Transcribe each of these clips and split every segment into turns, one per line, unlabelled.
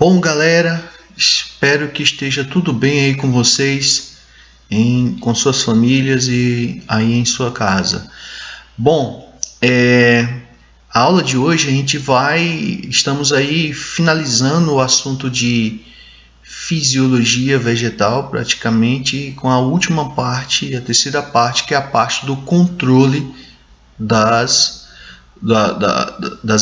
Bom, galera, espero que esteja tudo bem aí com vocês, com suas famílias e aí em sua casa. Bom, a aula de hoje estamos aí finalizando o assunto de fisiologia vegetal, praticamente, com a última parte, a terceira parte, que é a parte do controle das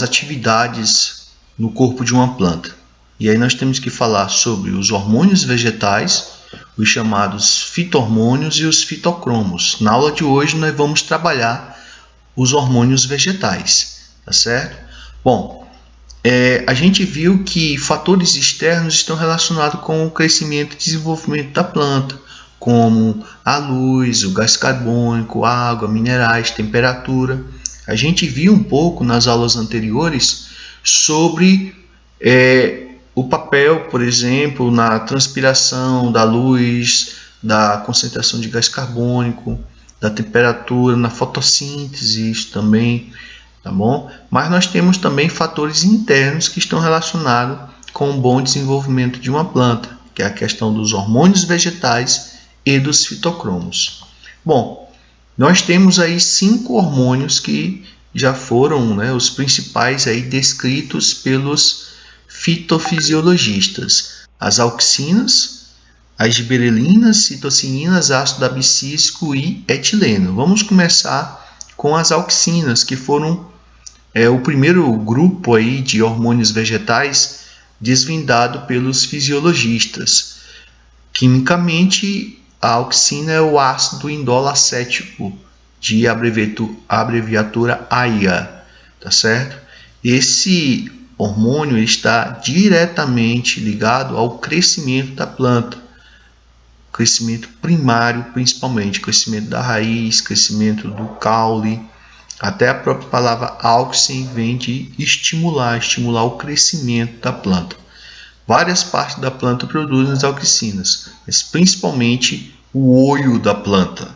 atividades no corpo de uma planta. E aí nós temos que falar sobre os hormônios vegetais, os chamados fito-hormônios e os fitocromos. Na aula de hoje nós vamos trabalhar os hormônios vegetais, tá certo? Bom, a gente viu que fatores externos estão relacionados com o crescimento e desenvolvimento da planta, como a luz, o gás carbônico, água, minerais, temperatura. A gente viu um pouco nas aulas anteriores sobre o papel, por exemplo, na transpiração da luz, da concentração de gás carbônico, da temperatura, na fotossíntese, isso também, tá bom? Mas nós temos também fatores internos que estão relacionados com o bom desenvolvimento de uma planta, que é a questão dos hormônios vegetais e dos fitocromos. Bom, nós temos aí 5 hormônios que já foram, os principais aí descritos pelos fitofisiologistas: as auxinas, as gibberelinas, citocinas, ácido abscísico e etileno. Vamos começar com as auxinas, que foram o primeiro grupo aí de hormônios vegetais desvendado pelos fisiologistas. Quimicamente, a auxina é o ácido indol acético, de abreviatura AIA, tá certo? Esse hormônio está diretamente ligado ao crescimento da planta, crescimento primário principalmente, crescimento da raiz, crescimento do caule. Até a própria palavra auxin vem de estimular o crescimento da planta. Várias partes da planta produzem as auxinas, mas principalmente o olho da planta,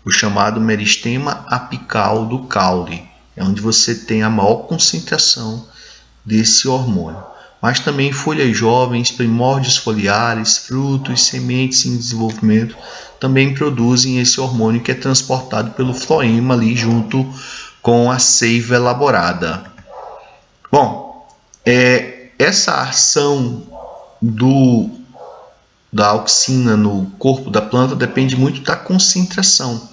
o chamado meristema apical do caule, é onde você tem a maior concentração desse hormônio. Mas também folhas jovens, primórdios foliares, frutos, sementes em desenvolvimento também produzem esse hormônio, que é transportado pelo floema ali junto com a seiva elaborada. Bom, essa ação da auxina no corpo da planta depende muito da concentração.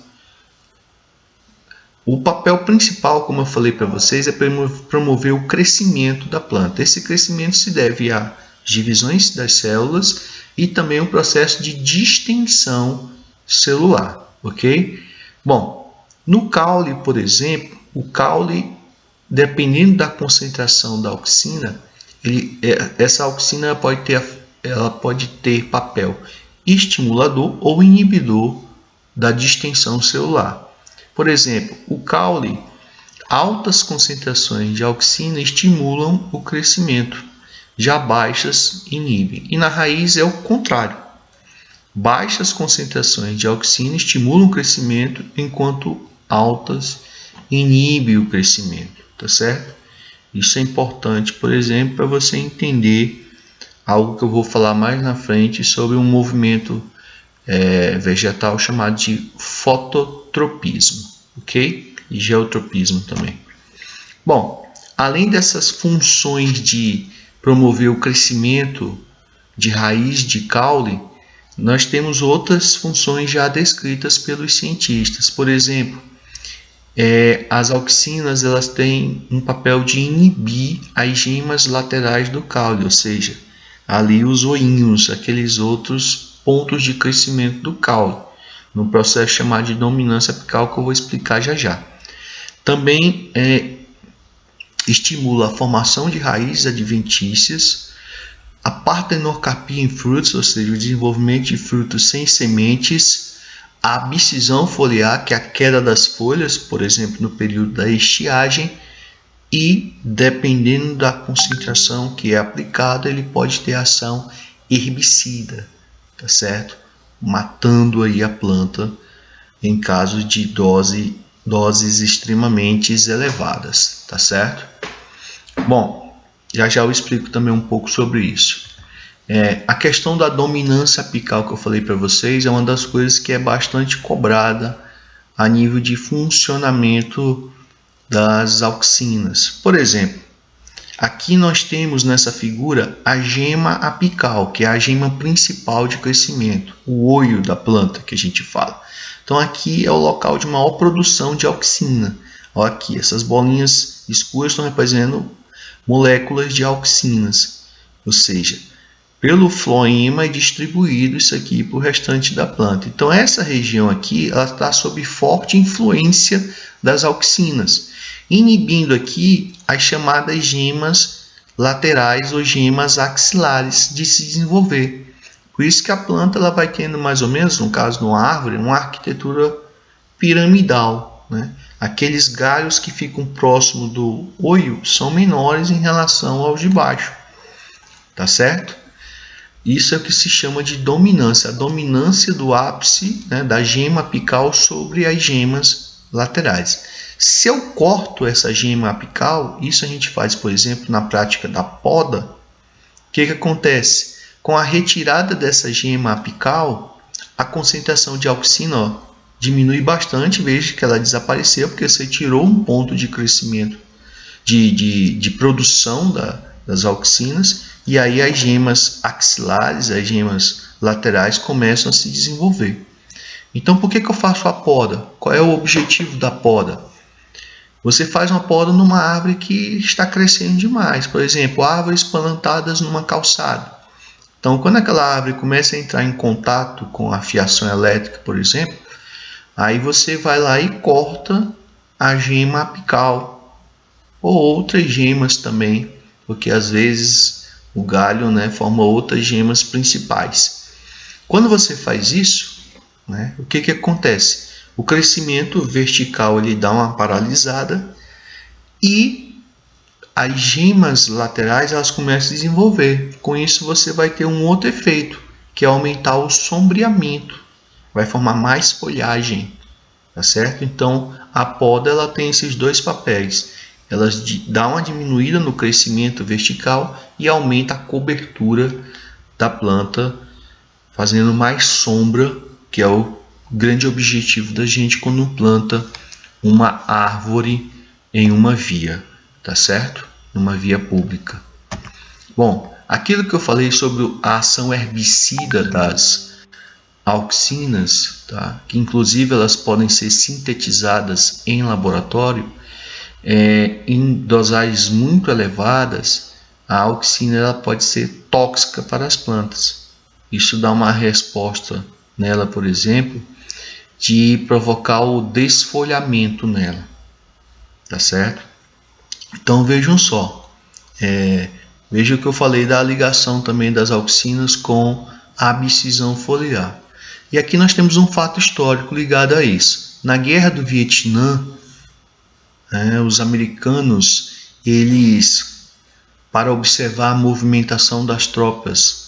O papel principal, como eu falei para vocês, é promover o crescimento da planta. Esse crescimento se deve a divisões das células e também o processo de distensão celular, ok? Bom, no caule, por exemplo, o caule, dependendo da concentração da auxina, essa auxina pode ter papel estimulador ou inibidor da distensão celular. Por exemplo, o caule, altas concentrações de auxina estimulam o crescimento, já baixas inibem. E na raiz é o contrário. Baixas concentrações de auxina estimulam o crescimento, enquanto altas inibem o crescimento, tá certo? Isso é importante, por exemplo, para você entender algo que eu vou falar mais na frente sobre um movimento vegetal chamado de fototropismo, ok? E geotropismo também. Bom, além dessas funções de promover o crescimento de raiz de caule, nós temos outras funções já descritas pelos cientistas. Por exemplo, as auxinas, elas têm um papel de inibir as gemas laterais do caule, ou seja, ali os oinhos, aqueles outros pontos de crescimento do caule, no processo chamado de dominância apical, que eu vou explicar já já. Também estimula a formação de raízes adventícias, a partenocarpia em frutos, ou seja, o desenvolvimento de frutos sem sementes, a abscisão foliar, que é a queda das folhas, por exemplo, no período da estiagem, e, dependendo da concentração que é aplicada, ele pode ter ação herbicida, tá certo? Matando aí a planta em caso de doses extremamente elevadas, tá certo? Bom, já eu explico também um pouco sobre isso. A questão da dominância apical que eu falei para vocês é uma das coisas que é bastante cobrada a nível de funcionamento das auxinas. Por exemplo, aqui nós temos nessa figura a gema apical, que é a gema principal de crescimento, o olho da planta que a gente fala. Então aqui é o local de maior produção de auxina. Olha aqui, essas bolinhas escuras estão representando moléculas de auxinas, ou seja, pelo floema é distribuído isso aqui para o restante da planta. Então essa região aqui ela está sob forte influência das auxinas, inibindo aqui as chamadas gemas laterais ou gemas axilares de se desenvolver. Por isso que a planta ela vai tendo mais ou menos, no caso de uma árvore, uma arquitetura piramidal, né? Aqueles galhos que ficam próximo do olho são menores em relação aos de baixo, tá certo? Isso é o que se chama de dominância, a dominância do ápice, né, da gema apical sobre as gemas laterais. Se eu corto essa gema apical, isso a gente faz, por exemplo, na prática da poda, o que acontece? Com a retirada dessa gema apical, a concentração de auxina diminui bastante, veja que ela desapareceu, porque você tirou um ponto de crescimento, de produção das auxinas, e aí as gemas axilares, as gemas laterais começam a se desenvolver. Então, por que eu faço a poda? Qual é o objetivo da poda? Você faz uma poda numa árvore que está crescendo demais. Por exemplo, árvores plantadas numa calçada. Então, quando aquela árvore começa a entrar em contato com a fiação elétrica, por exemplo, aí você vai lá e corta a gema apical ou outras gemas também, porque às vezes o galho, né, forma outras gemas principais. Quando você faz isso, né, o que acontece? O crescimento vertical ele dá uma paralisada e as gemas laterais elas começam a desenvolver. Com isso você vai ter um outro efeito, que é aumentar o sombreamento. Vai formar mais folhagem, tá certo? Então a poda ela tem esses dois papéis. Ela dá uma diminuída no crescimento vertical e aumenta a cobertura da planta, fazendo mais sombra, que é o grande objetivo da gente quando planta uma árvore em uma via, tá certo? Numa via pública. Bom, aquilo que eu falei sobre a ação herbicida das auxinas, tá? Que inclusive elas podem ser sintetizadas em laboratório, em dosagens muito elevadas, a auxina ela pode ser tóxica para as plantas. Isso dá uma resposta nela, por exemplo, de provocar o desfolhamento nela, tá certo? Então vejam só, veja o que eu falei da ligação também das auxinas com a abscisão foliar. E aqui nós temos um fato histórico ligado a isso. Na Guerra do Vietnã, os americanos, eles, para observar a movimentação das tropas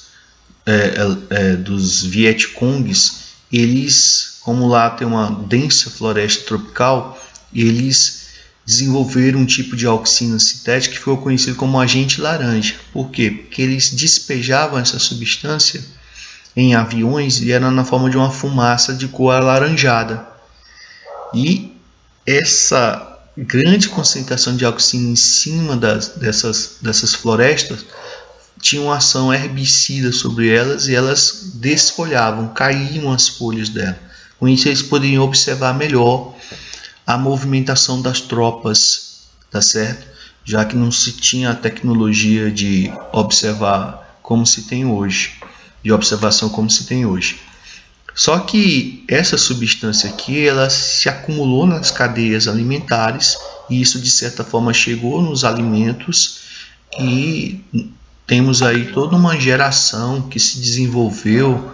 dos Vietcongues, eles, como lá tem uma densa floresta tropical, eles desenvolveram um tipo de auxina sintética que foi conhecido como agente laranja. Por quê? Porque eles despejavam essa substância em aviões e era na forma de uma fumaça de cor alaranjada. E essa grande concentração de auxina em cima dessas florestas tinha uma ação herbicida sobre elas e elas desfolhavam, caíam as folhas dela. Com isso eles poderiam observar melhor a movimentação das tropas, tá certo? Já que não se tinha a tecnologia de observar como se tem hoje, de observação como se tem hoje. Só que essa substância aqui, ela se acumulou nas cadeias alimentares e isso de certa forma chegou nos alimentos e temos aí toda uma geração que se desenvolveu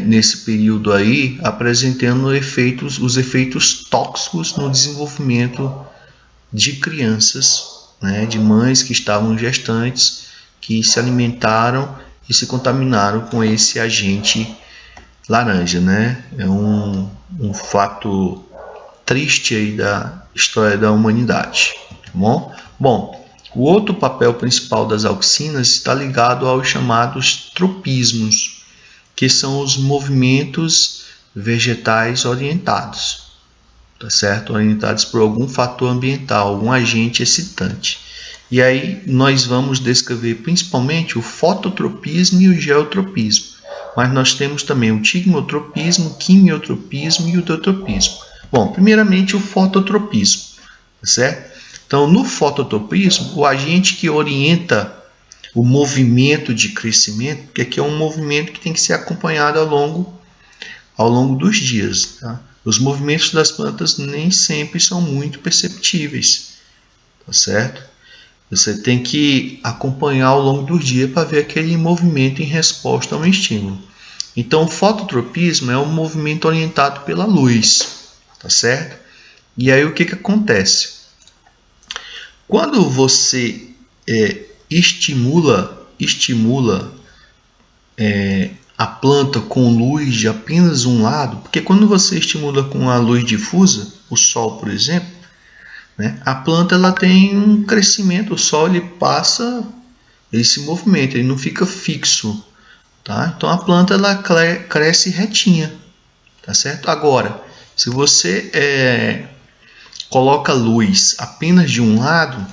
nesse período aí, apresentando os efeitos tóxicos no desenvolvimento de crianças, né, de mães que estavam gestantes, que se alimentaram e se contaminaram com esse agente laranja, né? É um fato triste aí da história da humanidade, tá bom? Bom, O outro papel principal das auxinas está ligado aos chamados tropismos, que são os movimentos vegetais orientados, tá certo? Orientados por algum fator ambiental, algum agente excitante. E aí nós vamos descrever principalmente o fototropismo e o geotropismo, mas nós temos também o tigmotropismo, o quimiotropismo e o deutropismo. Bom, primeiramente o fototropismo, tá certo? Então, no fototropismo, o agente que orienta o movimento de crescimento, porque aqui é um movimento que tem que ser acompanhado ao longo dos dias. Tá? Os movimentos das plantas nem sempre são muito perceptíveis, tá certo? Você tem que acompanhar ao longo do dia para ver aquele movimento em resposta a um estímulo. Então, o fototropismo é um movimento orientado pela luz, tá certo? E aí o que acontece? Quando você estimula a planta com luz de apenas um lado, porque quando você estimula com a luz difusa, o sol, por exemplo, né, a planta ela tem um crescimento, o sol ele se movimenta, ele não fica fixo, tá? Então a planta ela cresce retinha, tá certo? Agora, se você coloca luz apenas de um lado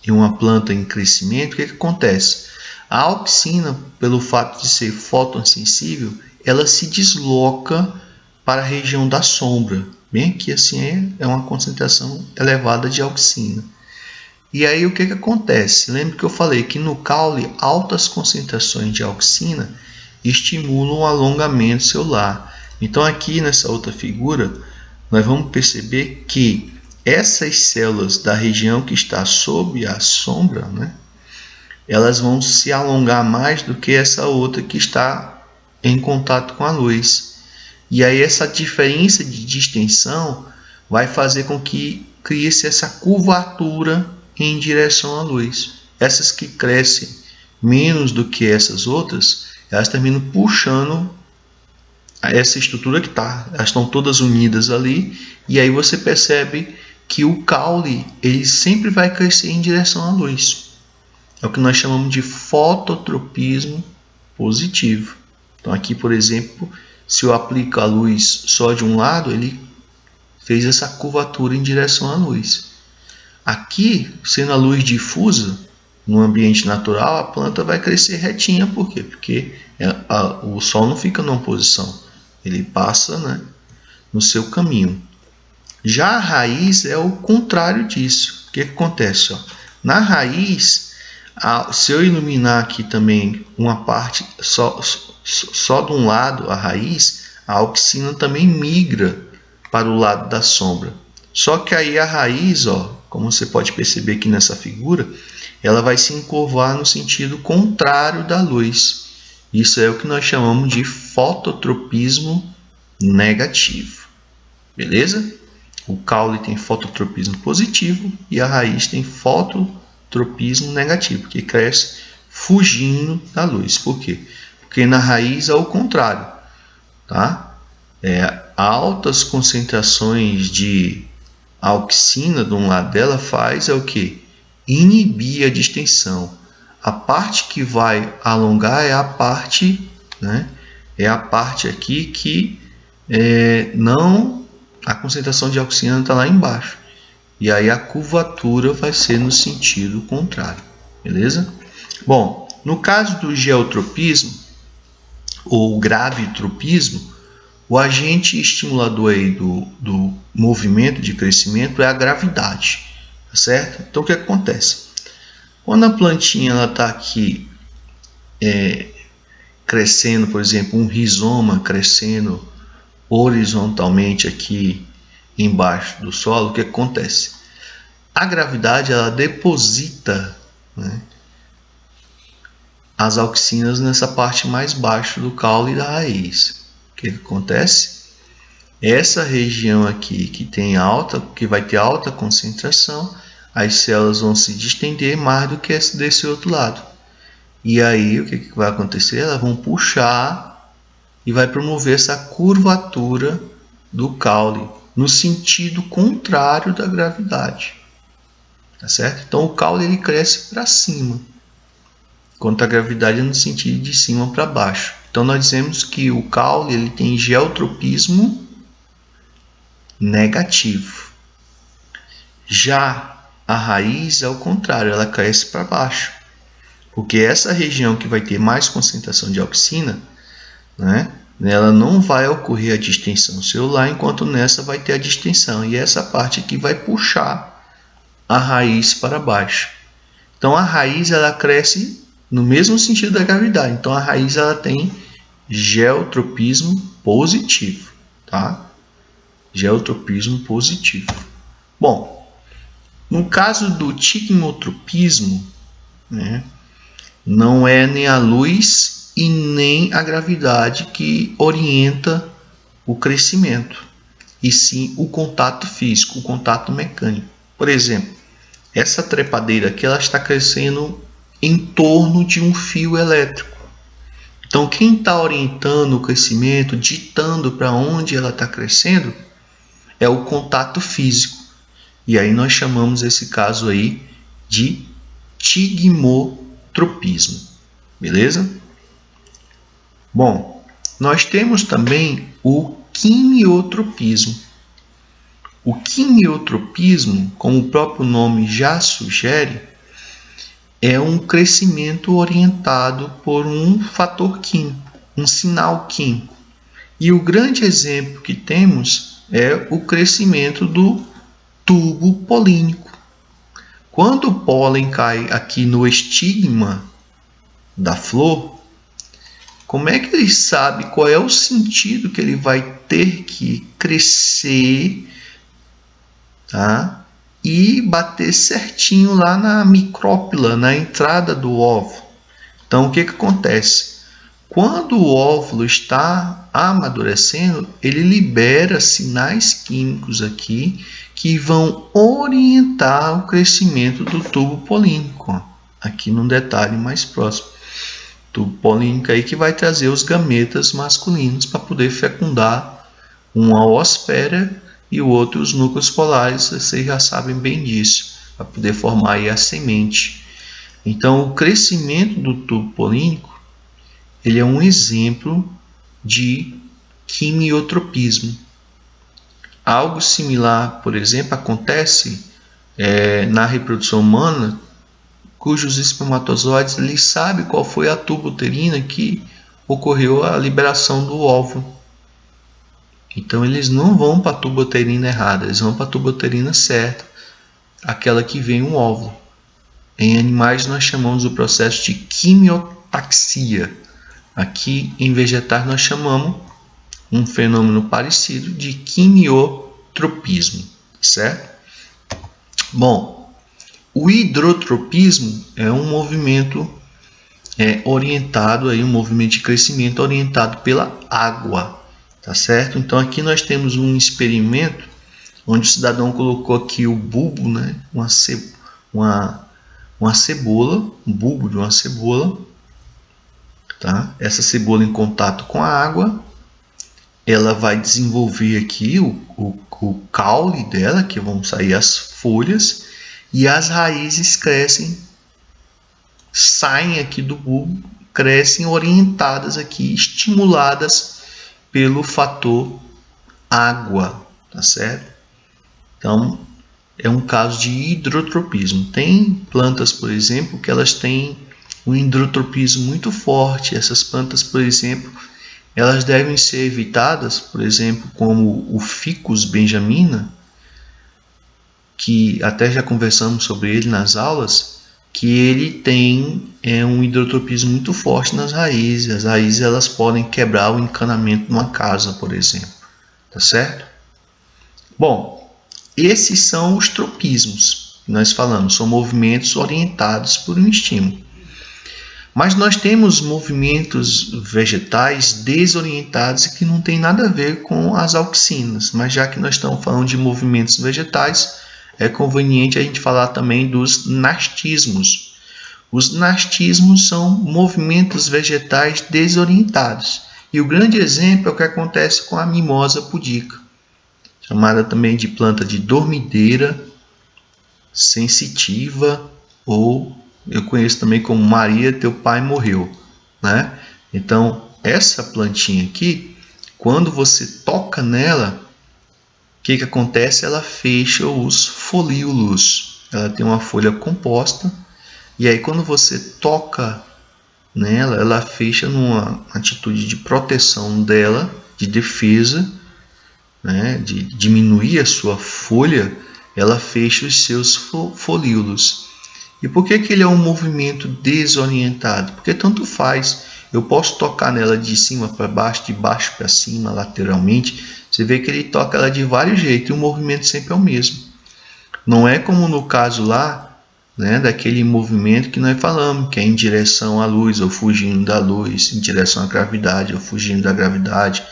em uma planta em crescimento, o que acontece? A auxina, pelo fato de ser fotossensível, ela se desloca para a região da sombra. Bem aqui assim é uma concentração elevada de auxina. E aí o que acontece? Lembra que eu falei que no caule altas concentrações de auxina estimulam o alongamento celular. Então aqui nessa outra figura nós vamos perceber que essas células da região que está sob a sombra, né, elas vão se alongar mais do que essa outra que está em contato com a luz. E aí essa diferença de distensão vai fazer com que crie-se essa curvatura em direção à luz. Essas que crescem menos do que essas outras, elas terminam puxando essa estrutura que está, elas estão todas unidas ali, e aí você percebe que o caule ele sempre vai crescer em direção à luz. É o que nós chamamos de fototropismo positivo. Então aqui, por exemplo, se eu aplico a luz só de um lado, ele fez essa curvatura em direção à luz. Aqui, sendo a luz difusa, no ambiente natural, a planta vai crescer retinha. Por quê? Porque o sol não fica numa posição. Ele passa, né, no seu caminho. Já a raiz é o contrário disso. O que acontece? Ó? Na raiz, se eu iluminar aqui também uma parte só de um lado, a raiz, a auxina também migra para o lado da sombra. Só que aí a raiz, ó, como você pode perceber aqui nessa figura, ela vai se encurvar no sentido contrário da luz. Isso é o que nós chamamos de fototropismo negativo. Beleza? O caule tem fototropismo positivo e a raiz tem fototropismo negativo, que cresce fugindo da luz. Por quê? Porque na raiz é o contrário. Tá? Altas concentrações de auxina de um lado dela faz o quê? Inibir a distensão. A parte que vai alongar é a parte, né? É a parte aqui que não, a concentração de auxina está lá embaixo. E aí a curvatura vai ser no sentido contrário. Beleza? Bom, no caso do geotropismo ou gravitropismo, o agente estimulador aí do movimento de crescimento é a gravidade, tá certo? Então o que acontece? Quando a plantinha está aqui crescendo, por exemplo, um rizoma crescendo horizontalmente aqui embaixo do solo, o que acontece? A gravidade ela deposita, né, as auxinas nessa parte mais baixa do caule da raiz. O que acontece? Essa região aqui que vai ter alta concentração, as células vão se distender mais do que desse outro lado. E aí o que vai acontecer? Elas vão puxar e vai promover essa curvatura do caule no sentido contrário da gravidade. tá certo? Então o caule ele cresce para cima, enquanto a gravidade é no sentido de cima para baixo. Então nós dizemos que o caule ele tem geotropismo negativo. Já a raiz é o contrário, ela cresce para baixo, porque essa região que vai ter mais concentração de auxina, né, nela não vai ocorrer a distensão celular, enquanto nessa vai ter a distensão, e essa parte aqui vai puxar a raiz para baixo. Então a raiz ela cresce no mesmo sentido da gravidade, então a raiz ela tem geotropismo positivo, tá? Geotropismo positivo. Bom, no caso do tigmotropismo, né, não é nem a luz e nem a gravidade que orienta o crescimento, e sim o contato físico, o contato mecânico. Por exemplo, essa trepadeira aqui ela está crescendo em torno de um fio elétrico. Então, quem está orientando o crescimento, ditando para onde ela está crescendo, é o contato físico. E aí nós chamamos esse caso aí de tigmotropismo. Beleza? Bom, nós temos também o quimiotropismo. O quimiotropismo, como o próprio nome já sugere, é um crescimento orientado por um fator químico, um sinal químico. E o grande exemplo que temos é o crescimento do tubo polínico. Quando o pólen cai aqui no estigma da flor, como é que ele sabe qual é o sentido que ele vai ter que crescer, tá? E bater certinho lá na micrópila, na entrada do óvulo? Então, o que acontece? Quando o óvulo está amadurecendo, ele libera sinais químicos aqui que vão orientar o crescimento do tubo polínico. Aqui num detalhe mais próximo. Tubo polínico aí que vai trazer os gametas masculinos para poder fecundar um a oospera e o outro os núcleos polares. Vocês já sabem bem disso, para poder formar aí a semente. Então, o crescimento do tubo polínico ele é um exemplo de quimiotropismo. Algo similar, por exemplo, acontece na reprodução humana, cujos espermatozoides eles sabem qual foi a tuba uterina que ocorreu a liberação do óvulo. Então eles não vão para a tuba uterina errada, eles vão para a tuba uterina certa, aquela que vem um óvulo. Em animais nós chamamos o processo de quimiotaxia. Aqui em vegetais nós chamamos um fenômeno parecido de quimiotropismo, certo? Bom, o hidrotropismo é um movimento orientado, aí, um movimento de crescimento orientado pela água, tá certo? Então aqui nós temos um experimento onde o cidadão colocou aqui o bulbo, né? uma cebola, um bulbo de uma cebola, tá? Essa cebola em contato com a água, ela vai desenvolver aqui o caule dela, que vão sair as folhas, e as raízes crescem, saem aqui do bulbo, crescem orientadas aqui, estimuladas pelo fator água, tá certo? Então, é um caso de hidrotropismo. Tem plantas, por exemplo, que elas têm um hidrotropismo muito forte. Essas plantas, por exemplo, elas devem ser evitadas, por exemplo, como o Ficus benjamina, que até já conversamos sobre ele nas aulas, que ele tem um hidrotropismo muito forte nas raízes. As raízes elas podem quebrar o encanamento de uma casa, por exemplo. Tá certo? Bom, esses são os tropismos que nós falamos, são movimentos orientados por um estímulo. Mas nós temos movimentos vegetais desorientados que não tem nada a ver com as auxinas. Mas já que nós estamos falando de movimentos vegetais, é conveniente a gente falar também dos nastismos. Os nastismos são movimentos vegetais desorientados. E o grande exemplo é o que acontece com a mimosa pudica, chamada também de planta de dormideira, sensitiva, ou eu conheço também como Maria, teu pai morreu, né? Então, essa plantinha aqui, quando você toca nela, o que acontece? Ela fecha os folíolos. Ela tem uma folha composta, e aí quando você toca nela, ela fecha numa atitude de proteção dela, de defesa, né, de diminuir a sua folha, ela fecha os seus folíolos. E por que ele é um movimento desorientado? Porque tanto faz, eu posso tocar nela de cima para baixo, de baixo para cima, lateralmente. Você vê que ele toca ela de vários jeitos e o movimento sempre é o mesmo. Não é como no caso lá, né, daquele movimento que nós falamos, que é em direção à luz ou fugindo da luz, em direção à gravidade ou fugindo da gravidade.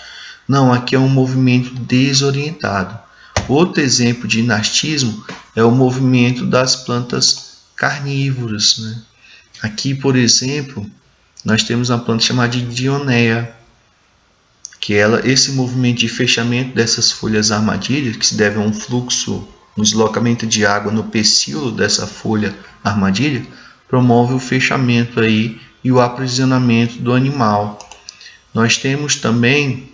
Não, aqui é um movimento desorientado. Outro exemplo de inartismo é o movimento das plantas carnívoras, né? Aqui, por exemplo, nós temos uma planta chamada de Dionéia, que esse movimento de fechamento dessas folhas armadilhas, que se deve a um fluxo, um deslocamento de água no pecíolo dessa folha armadilha, promove o fechamento aí e o aprisionamento do animal. Nós temos também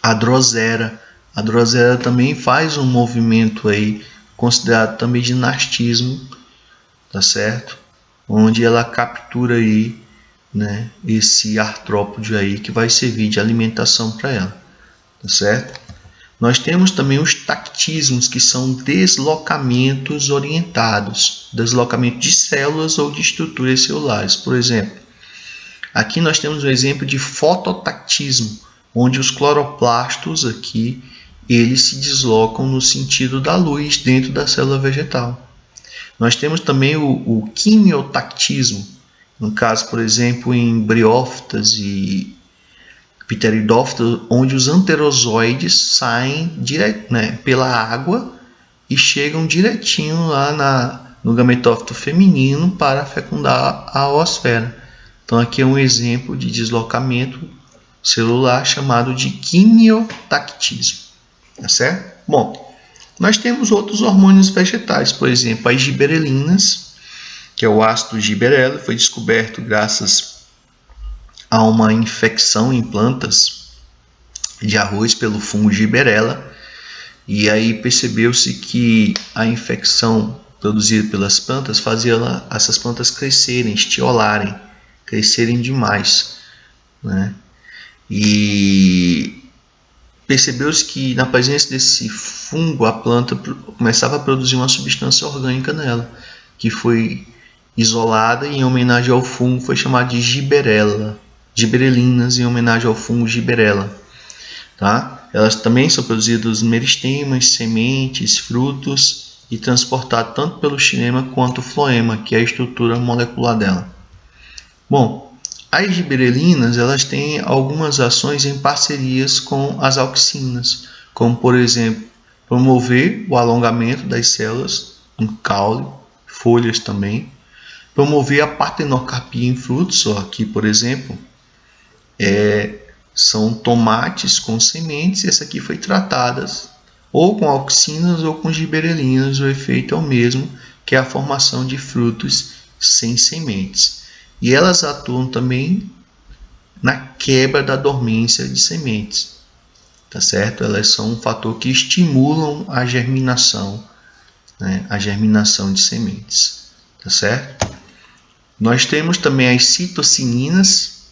a Drosera. A Drosera também faz um movimento aí considerado também de nastismo, tá certo? Onde ela captura aí, né, esse artrópode aí que vai servir de alimentação para ela, tá certo? Nós temos também os tactismos, que são deslocamentos orientados, deslocamento de células ou de estruturas celulares. Por exemplo, aqui nós temos um exemplo de fototactismo, onde os cloroplastos aqui, eles se deslocam no sentido da luz dentro da célula vegetal. Nós temos também o quimiotactismo, no caso, por exemplo, em briófitas e pteridófitas, onde os anterozoides saem direto, né, pela água e chegam direitinho lá no gametófito feminino para fecundar a oosfera. Então aqui é um exemplo de deslocamento celular chamado de quimiotactismo, tá certo? Bom, nós temos outros hormônios vegetais, por exemplo, as giberelinas, que é o ácido gibberella, foi descoberto graças a uma infecção em plantas de arroz pelo fungo gibberella, e aí percebeu-se que a infecção produzida pelas plantas fazia essas plantas crescerem, estiolarem, crescerem demais, né? E percebeu-se que na presença desse fungo a planta começava a produzir uma substância orgânica nela, que foi isolada e em homenagem ao fungo foi chamada de gibberella, gibberelinas em homenagem ao fungo gibberella, tá? Elas também são produzidas nos meristemas, sementes, frutos e transportadas tanto pelo xilema quanto o floema, que é a estrutura molecular dela. Bom, as gibberelinas, elas têm algumas ações em parcerias com as auxinas, como por exemplo, promover o alongamento das células, um caule, folhas também, promover a partenocarpia em frutos, aqui por exemplo, são tomates com sementes, essa aqui foi tratada ou com auxinas ou com gibberelinas, o efeito é o mesmo, que é a formação de frutos sem sementes. E elas atuam também na quebra da dormência de sementes, tá certo? Elas são um fator que estimulam a germinação, né? A germinação de sementes, tá certo? Nós temos também as citocininas,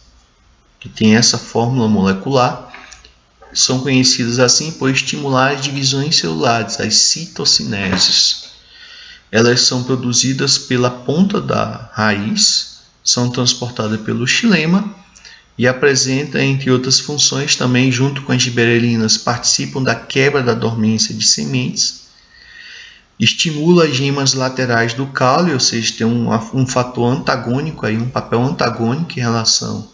que tem essa fórmula molecular, são conhecidas assim por estimular as divisões celulares, as citocineses. Elas são produzidas pela ponta da raiz, são transportadas pelo xilema e apresentam, entre outras funções, também junto com as gibberelinas, participam da quebra da dormência de sementes, estimula as gemas laterais do caule, ou seja, tem um fator antagônico, aí, um papel antagônico em relação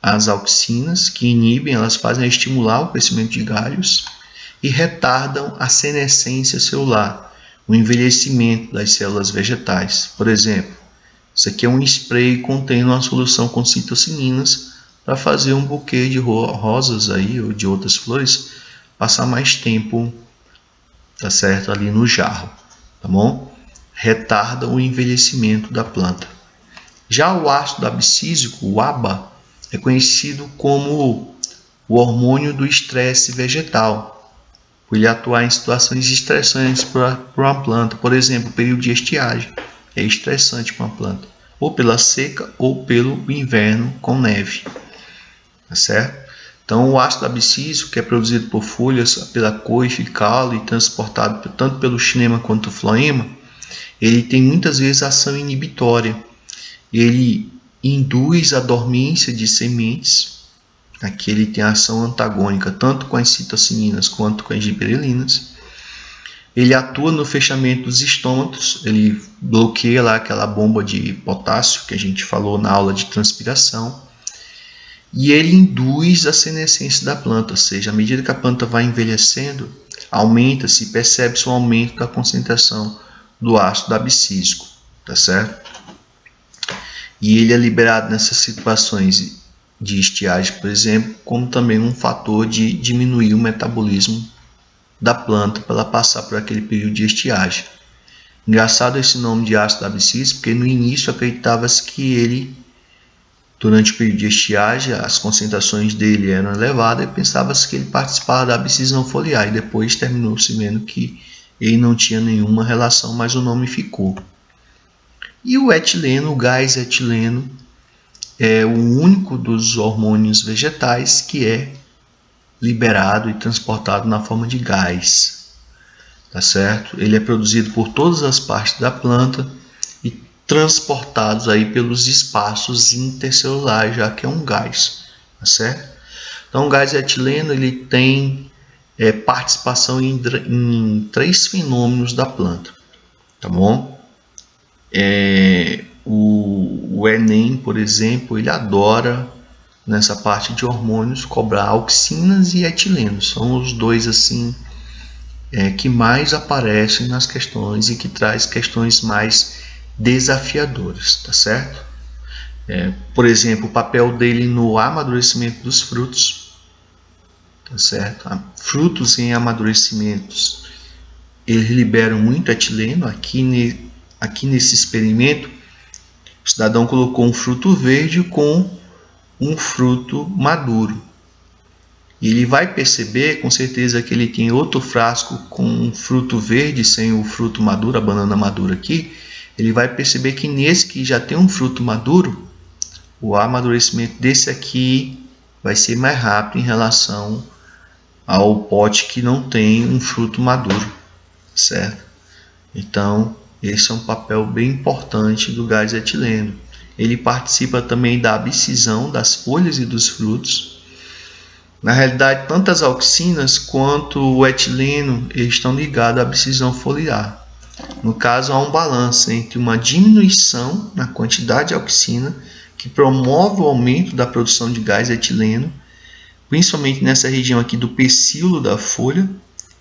às auxinas, que inibem, elas fazem estimular o crescimento de galhos e retardam a senescência celular, o envelhecimento das células vegetais. Por exemplo, isso aqui é um spray contendo uma solução com citocininas para fazer um buquê de rosas aí, ou de outras flores passar mais tempo, tá certo, ali no jarro, tá bom? Retarda o envelhecimento da planta. Já o ácido abscísico, o ABA, é conhecido como o hormônio do estresse vegetal, por ele atuar em situações estressantes para uma planta. Por exemplo, o período de estiagem é estressante para uma planta, ou pela seca ou pelo inverno com neve, tá certo? Então, o ácido abscísico, que é produzido por folhas, pela coife e caule, e transportado tanto pelo xilema quanto o floema, ele tem muitas vezes ação inibitória. Ele induz a dormência de sementes. Aqui ele tem ação antagônica tanto com as citocininas quanto com as gibberelinas. Ele atua no fechamento dos estômatos, ele bloqueia lá aquela bomba de potássio que a gente falou na aula de transpiração. E ele induz a senescência da planta, ou seja, à medida que a planta vai envelhecendo, aumenta-se, percebe-se um aumento da concentração do ácido abscísico, tá certo? E ele é liberado nessas situações de estiagem, por exemplo, como também um fator de diminuir o metabolismo da planta para ela passar por aquele período de estiagem. Engraçado esse nome de ácido abscísico, porque no início acreditava-se que ele, durante o período de estiagem, as concentrações dele eram elevadas e pensava-se que ele participava da abscisão foliar, e depois terminou-se vendo que ele não tinha nenhuma relação, mas o nome ficou. E o etileno, o gás etileno, é o único dos hormônios vegetais que é liberado e transportado na forma de gás, tá certo? Ele é produzido por todas as partes da planta e transportados aí pelos espaços intercelulares, já que é um gás, tá certo? Então, o gás etileno ele tem participação em 3 fenômenos da planta, tá bom? O Enem, por exemplo, ele adora nessa parte de hormônios cobrar auxinas e etilenos. São os dois assim que mais aparecem nas questões e que traz questões mais desafiadoras, tá certo? Por exemplo, o papel dele no amadurecimento dos frutos, tá certo? Frutos em amadurecimentos, eles liberam muito etileno. Aqui nesse experimento, o cidadão colocou um fruto verde com um fruto maduro. E ele vai perceber, com certeza, que ele tem outro frasco com um fruto verde sem o fruto maduro, a banana madura aqui. Ele vai perceber que nesse que já tem um fruto maduro, o amadurecimento desse aqui vai ser mais rápido em relação ao pote que não tem um fruto maduro, certo? Então, esse é um papel bem importante do gás etileno. Ele participa também da abscisão das folhas e dos frutos. Na realidade, tanto as auxinas quanto o etileno eles estão ligados à abscisão foliar. No caso, há um balanço entre uma diminuição na quantidade de auxina, que promove o aumento da produção de gás etileno, principalmente nessa região aqui do pecíolo da folha,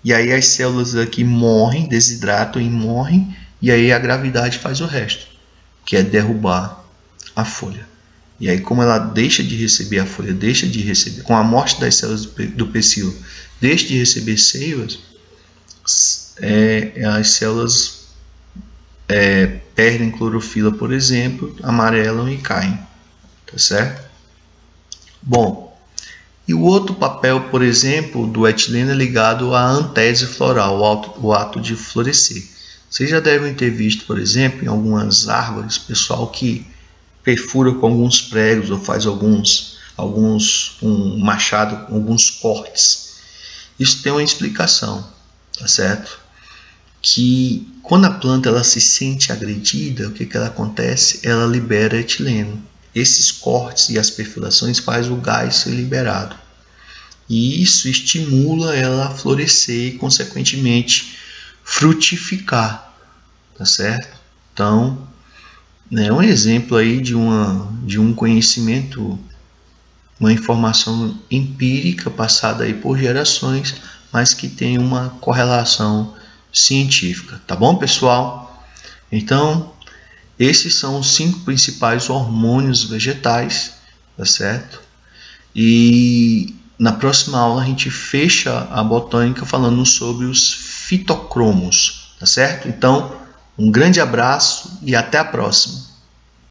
e aí as células aqui morrem, desidratam e morrem, e aí a gravidade faz o resto, que é derrubar a folha. E aí, como ela deixa de receber a folha, com a morte das células do pecíolo, deixa de receber seivas, as células perdem clorofila, por exemplo, amarelam e caem, tá certo? Bom, e o outro papel, por exemplo, do etileno é ligado à antese floral, o ato de florescer. Vocês já devem ter visto, por exemplo, em algumas árvores, pessoal que perfura com alguns pregos ou faz um machado, alguns cortes. Isso tem uma explicação, tá certo? Que quando a planta ela se sente agredida, o que ela acontece? Ela libera etileno. Esses cortes e as perfurações fazem o gás ser liberado. E isso estimula ela a florescer e, consequentemente, frutificar, tá certo? Então, é um exemplo aí de um conhecimento, uma informação empírica passada aí por gerações, mas que tem uma correlação científica, tá bom, pessoal? Então, esses são os 5 principais hormônios vegetais, tá certo? E na próxima aula a gente fecha a botânica falando sobre os fitocromos, tá certo? Então, um grande abraço e até a próxima.